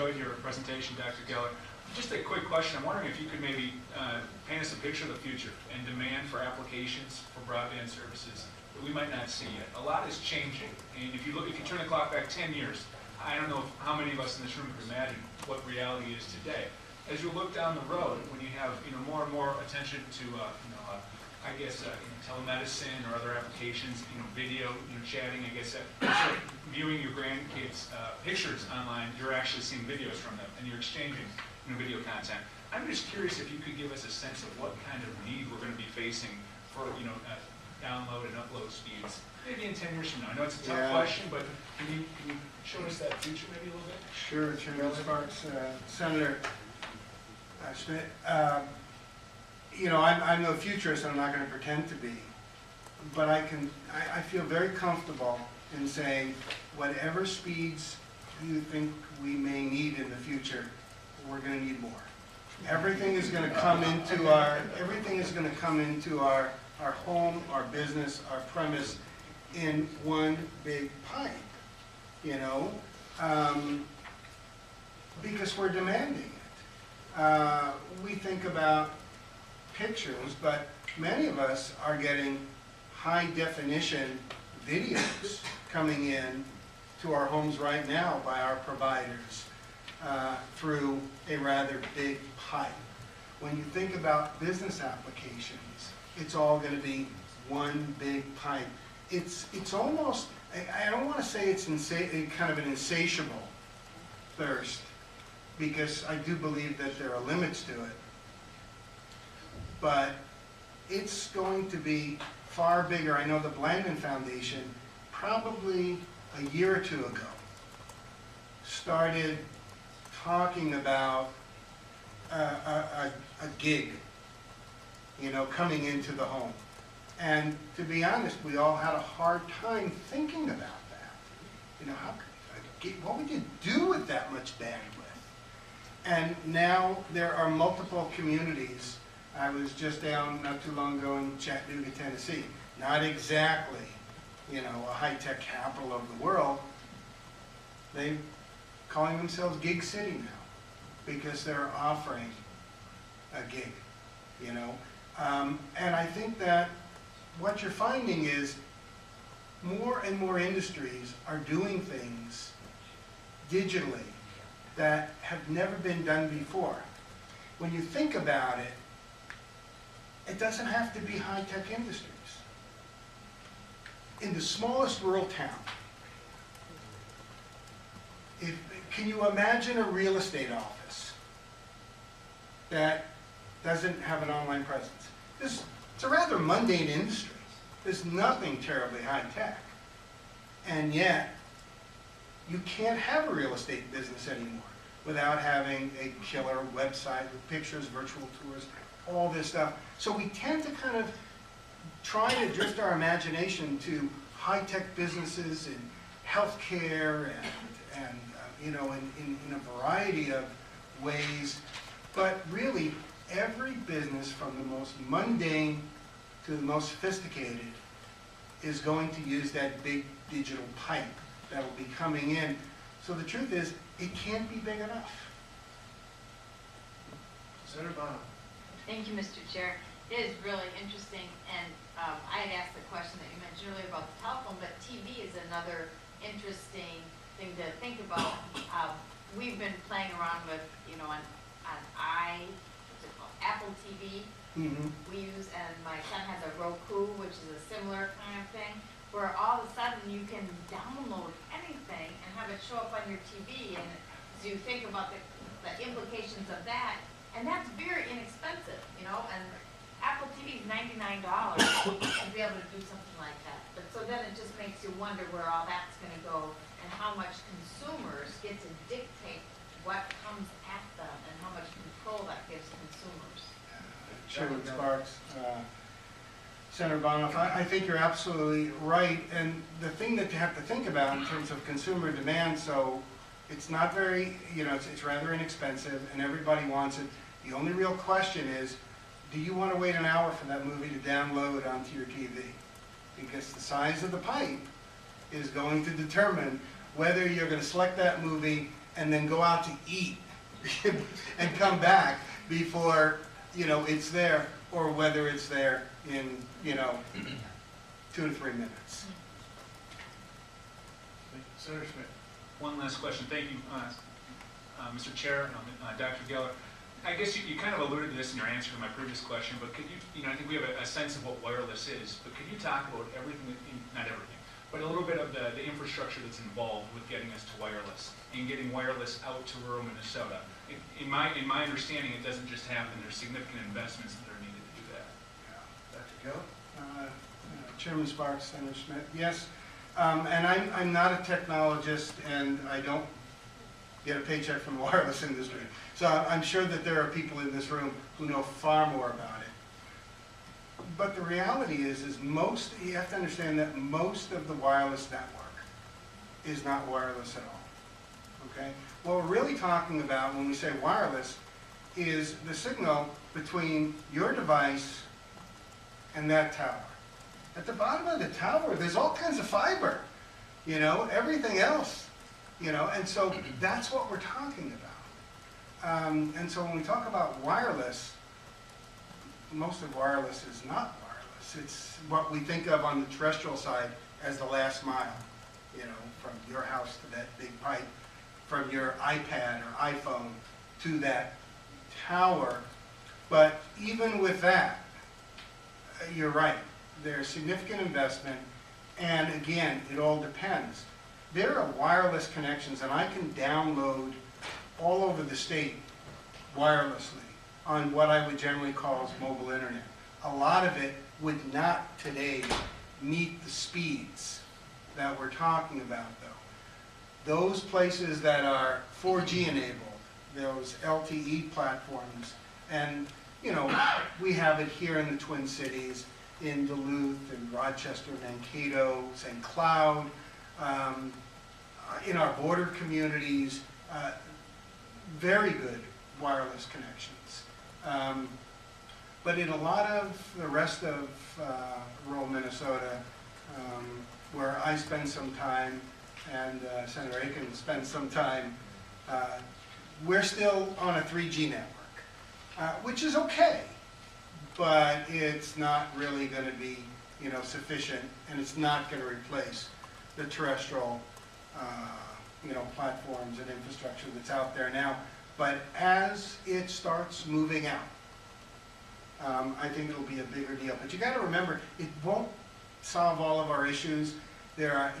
enjoyed your presentation, Dr. Geller. Just a quick question. I'm wondering if you could maybe paint us a picture of the future and demand for applications for broadband services that we might not see yet. A lot is changing, and if you turn the clock back 10 years, I don't know how many of us in this room could imagine what reality is today. As you look down the road, when you have more and more attention to I guess telemedicine or other applications, video, chatting, I guess instead of viewing your grandkids' pictures online, you're actually seeing videos from them and you're exchanging video content. I'm just curious if you could give us a sense of what kind of need we're going to be facing for download and upload speeds maybe in 10 years from now. I know it's a tough question, but can you show us that future maybe a little bit? Sure, Chairman Sparks. Senator Schmidt, I'm no futurist, I'm not going to pretend to be, but I feel very comfortable in saying whatever speeds you think we may need in the future, we're going to need more. Everything is going to come into our home, our business, our premise in one big pipe, because we're demanding it. We think about pictures, but many of us are getting high definition videos coming in to our homes right now by our providers through a rather big pipe. When you think about business applications, it's all going to be one big pipe. It's almost, I don't want to say it's kind of an insatiable thirst, because I do believe that there are limits to it. But it's going to be far bigger. I know the Blandman Foundation, probably a year or two ago, started talking about a gig, coming into the home. And to be honest, we all had a hard time thinking about that. What would you do with that much bandwidth? And now there are multiple communities. I was just down not too long ago in Chattanooga, Tennessee. Not exactly, a high-tech capital of the world. They're calling themselves Gig City now because they're offering a gig, And I think that what you're finding is more and more industries are doing things digitally that have never been done before. When you think about it, it doesn't have to be high-tech industries. In the smallest rural town, can you imagine a real estate office that doesn't have an online presence? It's a rather mundane industry. There's nothing terribly high-tech. And yet, you can't have a real estate business anymore without having a killer website with pictures, virtual tours, all this stuff. So we tend to kind of try to drift our imagination to high-tech businesses in healthcare and in a variety of ways. But really, every business from the most mundane to the most sophisticated is going to use that big digital pipe that will be coming in. So the truth is, it can't be big enough. Senator Bono. Thank you, Mr. Chair. It is really interesting, and I had asked the question that you mentioned earlier about the telephone, but TV is another interesting thing to think about. We've been playing around with, on Apple TV. We use, and my son has a Roku, which is a similar kind of thing, where all of a sudden you can download anything and have it show up on your TV, and as you think about the implications of that, and that's very inexpensive, and Apple TV is $99 to be able to do something like that. But so then it just makes you wonder where all that's going to go and how much consumers get to dictate what comes at them and how much control that gives consumers. Chairman Sparks, Senator Bonoff, I think you're absolutely right. And the thing that you have to think about in terms of consumer demand, so it's not very, it's rather inexpensive and everybody wants it. The only real question is, do you want to wait an hour for that movie to download onto your TV? Because the size of the pipe is going to determine whether you're going to select that movie and then go out to eat and come back before, it's there, or whether it's there in, 2 to 3 minutes. Senator Smith. One last question. Thank you, Mr. Chair, Dr. Geller. I guess you kind of alluded to this in your answer to my previous question, but could you, I think we have a sense of what wireless is, but could you talk about everything, not everything, but a little bit of the infrastructure that's involved with getting us to wireless and getting wireless out to rural Minnesota? In my understanding, it doesn't just happen. There's significant investments that are needed to do that. Dr. Geller. Chairman Sparks, Senator Smith, yes. And I'm not a technologist, and I don't get a paycheck from the wireless industry. So I'm sure that there are people in this room who know far more about it. But the reality is you have to understand that most of the wireless network is not wireless at all, okay? What we're really talking about when we say wireless is the signal between your device and that tower. At the bottom of the tower, there's all kinds of fiber, everything else, and so that's what we're talking about. And so when we talk about wireless, most of wireless is not wireless. It's what we think of on the terrestrial side as the last mile, from your house to that big pipe, from your iPad or iPhone to that tower. But even with that, you're right. There's significant investment, and again, it all depends. There are wireless connections, and I can download all over the state wirelessly on what I would generally call as mobile internet. A lot of it would not today meet the speeds that we're talking about, though. Those places that are 4G enabled, those LTE platforms, and we have it here in the Twin Cities, in Duluth, in Rochester, Mankato, St. Cloud, in our border communities, very good wireless connections. But in a lot of the rest of rural Minnesota, where I spend some time, and Senator Aiken spends some time, we're still on a 3G network, which is okay. But it's not really going to be, sufficient, and it's not going to replace the terrestrial, platforms and infrastructure that's out there now. But as it starts moving out, I think it'll be a bigger deal. But you got to remember, it won't solve all of our issues. There are,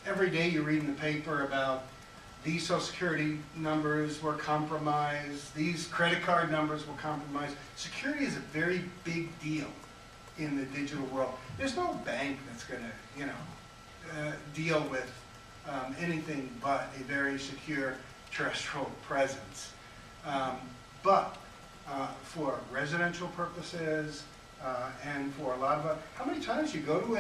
every day you read in the paper about these Social Security numbers were compromised, these credit card numbers were compromised. Security is a very big deal in the digital world. There's no bank that's going to, deal with anything but a very secure terrestrial presence. But for residential purposes and for a lot of, how many times you go to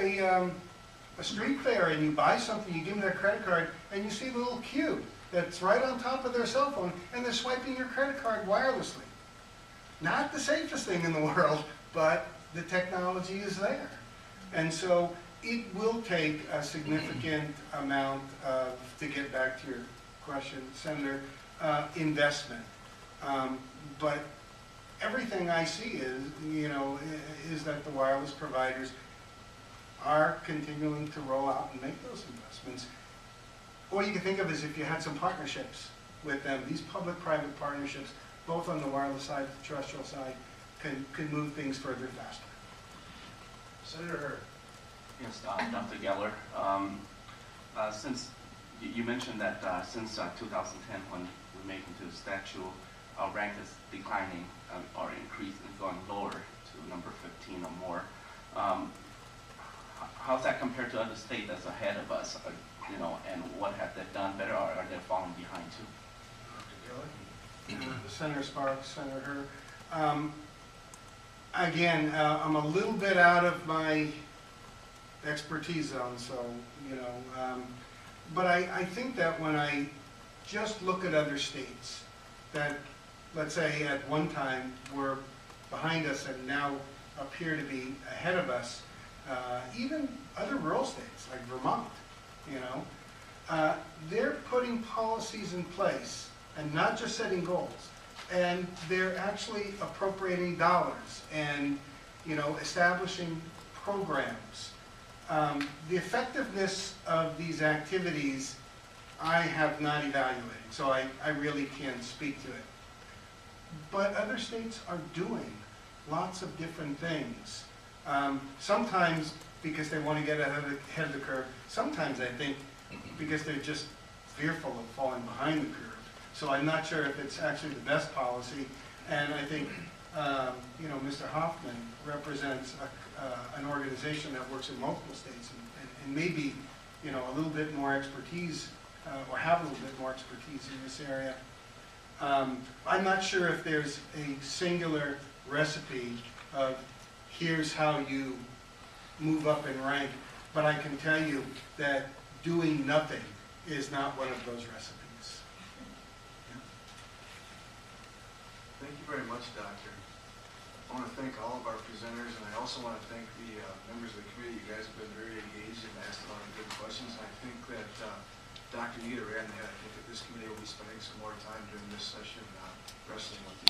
a street fair and you buy something, you give them their credit card, and you see the little cube that's right on top of their cell phone, and they're swiping your credit card wirelessly. Not the safest thing in the world, but the technology is there. And so it will take a significant amount of, to get back to your question, Senator, investment. But everything I see is, is that the wireless providers are continuing to roll out and make those investments. Or you can think of as if you had some partnerships with them. These public-private partnerships, both on the wireless side, the terrestrial side, can move things further faster. Senator Hurd. Yes, Dr. Geller. Since you mentioned that since 2010, when we make into the statute, our rank is declining or increasing, going lower to number 15 or more. How's that compared to other states that's ahead of us? And what have they done better, or are they falling behind too? Dr. Geller. Senator Sparks, Senator Hurd. Again, I'm a little bit out of my expertise zone, so, but I think that when I just look at other states that, let's say, at one time were behind us and now appear to be ahead of us, even other rural states like Vermont, they're putting policies in place and not just setting goals. And they're actually appropriating dollars and, establishing programs. The effectiveness of these activities, I have not evaluated, so I really can't speak to it. But other states are doing lots of different things. Sometimes because they want to get ahead of the curve. Sometimes I think because they're just fearful of falling behind the curve. So I'm not sure if it's actually the best policy. And I think, Mr. Hoffman represents an organization that works in multiple states and maybe, a little bit more expertise or have a little bit more expertise in this area. I'm not sure if there's a singular recipe of here's how you move up in rank, but I can tell you that doing nothing is not one of those recipes. Thank you very much, Doctor. I want to thank all of our presenters, and I also want to thank the members of the committee. You guys have been very engaged and asked a lot of good questions. And I think that Dr. Nita ran the head. I think that this committee will be spending some more time during this session wrestling with you.